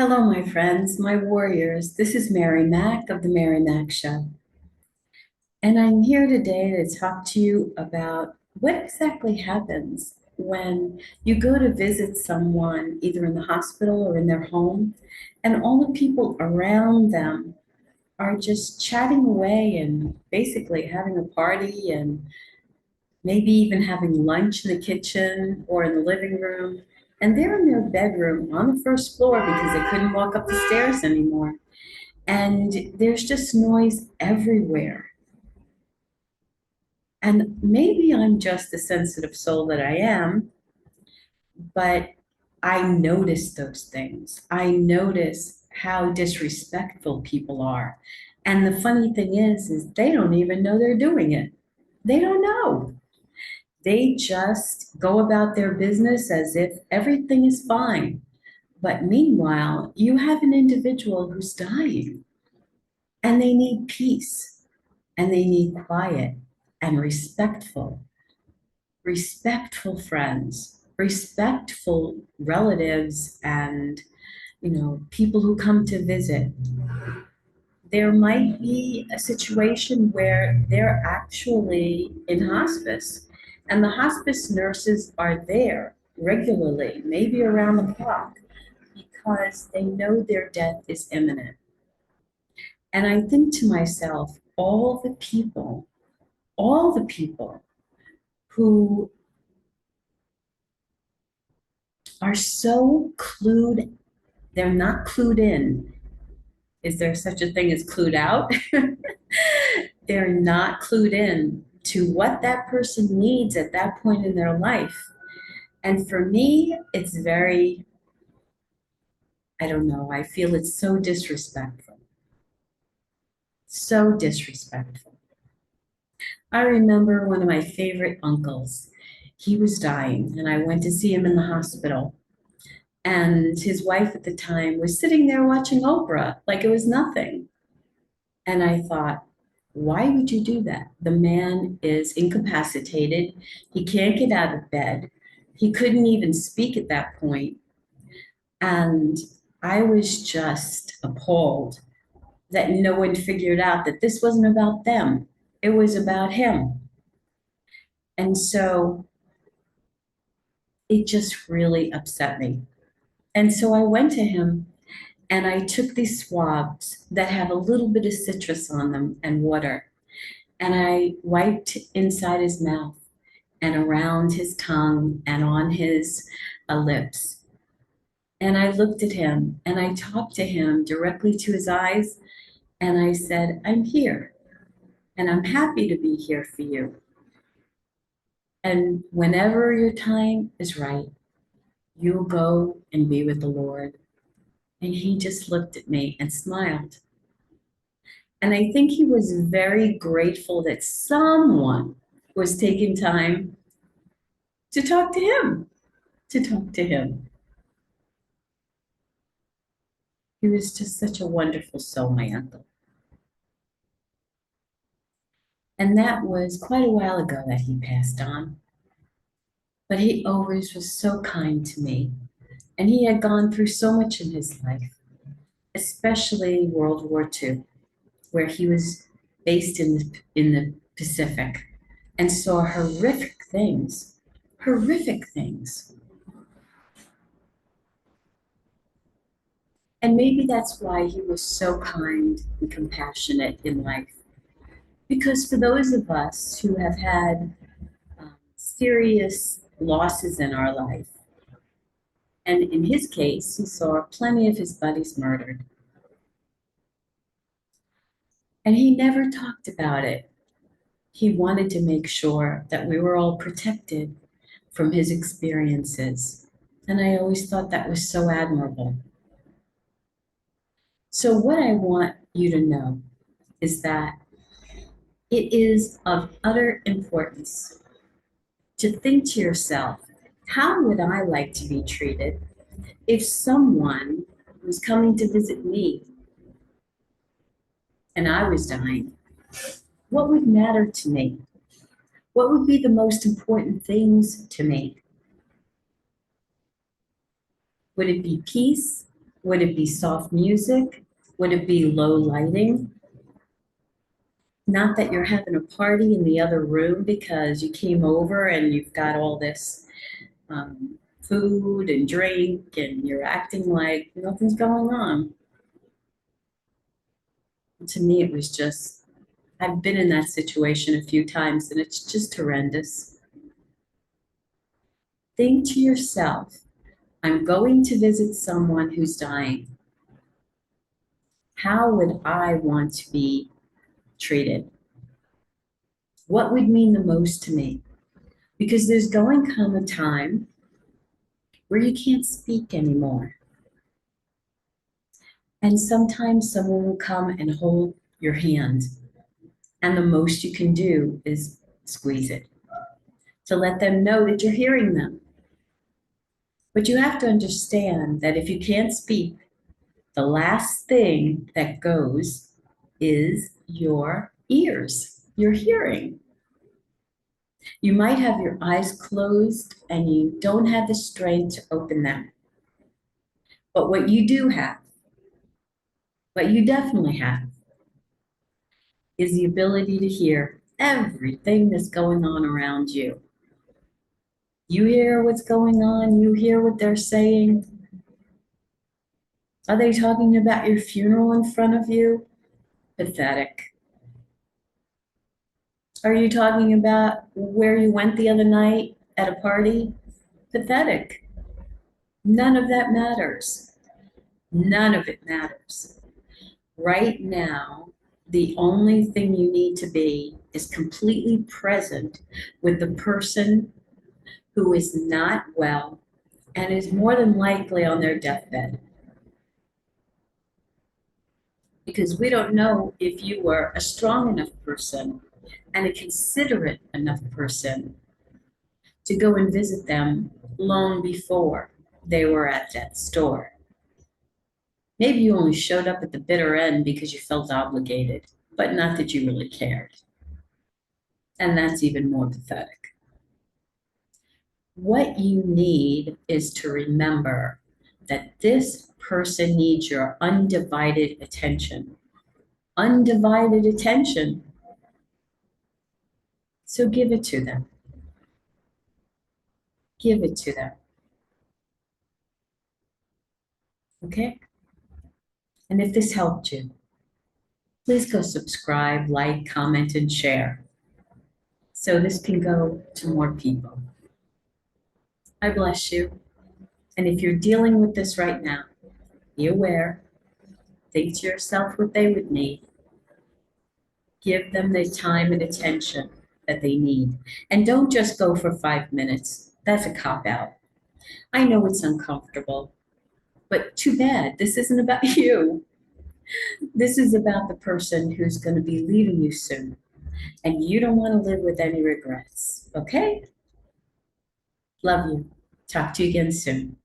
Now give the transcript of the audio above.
Hello, my friends, my warriors. This is Mary Mac of the Mary Mac Show. And I'm here today to talk to you about what exactly happens when you go to visit someone, either in the hospital or in their home, and all the people around them are just chatting away and basically having a party and maybe even having lunch in the kitchen or in the living room. And they're in their bedroom on the first floor because they couldn't walk up the stairs anymore. And there's just noise everywhere. And maybe I'm just the sensitive soul that I am, but I notice those things. I notice how disrespectful people are. And the funny thing is they don't even know they're doing it. They don't know. They just go about their business as if everything is fine. But meanwhile, you have an individual who's dying and they need peace and they need quiet and respectful friends, respectful relatives, and people who come to visit. There might be a situation where they're actually in hospice, and the hospice nurses are there regularly, maybe around the clock, because they know their death is imminent. And I think to myself, all the people who are so clued, they're not clued in. Is there such a thing as clued out? They're not clued in to what that person needs at that point in their life. And for me, it's very, I don't know, I feel it's so disrespectful. So disrespectful. I remember one of my favorite uncles. He was dying, and I went to see him in the hospital. And his wife at the time was sitting there watching Oprah like it was nothing. And I thought, why would you do that? The man is incapacitated. He can't get out of bed. He couldn't even speak at that point. And I was just appalled that no one figured out that this wasn't about them. It was about him. And so it just really upset me. And so I went to him and I took these swabs that have a little bit of citrus on them and water. And I wiped inside his mouth and around his tongue and on his lips. And I looked at him and I talked to him directly to his eyes. And I said, I'm here and I'm happy to be here for you. And whenever your time is right, you'll go and be with the Lord. And he just looked at me and smiled. And I think he was very grateful that someone was taking time to talk to him, to talk to him. He was just such a wonderful soul, my uncle. And that was quite a while ago that he passed on. But he always was so kind to me. And he had gone through so much in his life, especially World War II, where he was based in the Pacific and saw horrific things, horrific things. And maybe that's why he was so kind and compassionate in life. Because for those of us who have had serious losses in our life, and in his case, he saw plenty of his buddies murdered. And he never talked about it. He wanted to make sure that we were all protected from his experiences. And I always thought that was so admirable. So, what I want you to know is that it is of utter importance to think to yourself, how would I like to be treated if someone was coming to visit me and I was dying? What would matter to me? What would be the most important things to me? Would it be peace? Would it be soft music? Would it be low lighting? Not that you're having a party in the other room because you came over and you've got all this food and drink and you're acting like nothing's going on. To me, it was just, I've been in that situation a few times and it's just horrendous. Think to yourself, I'm going to visit someone who's dying. How would I want to be treated? What would mean the most to me? Because there's going to come a time where you can't speak anymore. And sometimes someone will come and hold your hand, and the most you can do is squeeze it to let them know that you're hearing them. But you have to understand that if you can't speak, the last thing that goes is your ears, your hearing. You might have your eyes closed and you don't have the strength to open them. But what you do have, what you definitely have, is the ability to hear everything that's going on around you. You hear what's going on, you hear what they're saying. Are they talking about your funeral in front of you? Pathetic. Are you talking about where you went the other night at a party? Pathetic. None of that matters. None of it matters. Right now, the only thing you need to be is completely present with the person who is not well and is more than likely on their deathbed. Because we don't know if you were a strong enough person and a considerate enough person to go and visit them long before they were at death's door. Maybe you only showed up at the bitter end because you felt obligated, but not that you really cared. And that's even more pathetic. What you need is to remember that this person needs your undivided attention. Undivided attention. So give it to them. Give it to them. Okay? And if this helped you, please go subscribe, like, comment, and share so this can go to more people. I bless you. And if you're dealing with this right now, be aware, think to yourself what they would need. Give them the time and attention that they need. And don't just go for 5 minutes. That's a cop out. I know it's uncomfortable, but too bad. This isn't about you. This is about the person who's going to be leaving you soon. And you don't want to live with any regrets. Okay? Love you. Talk to you again soon.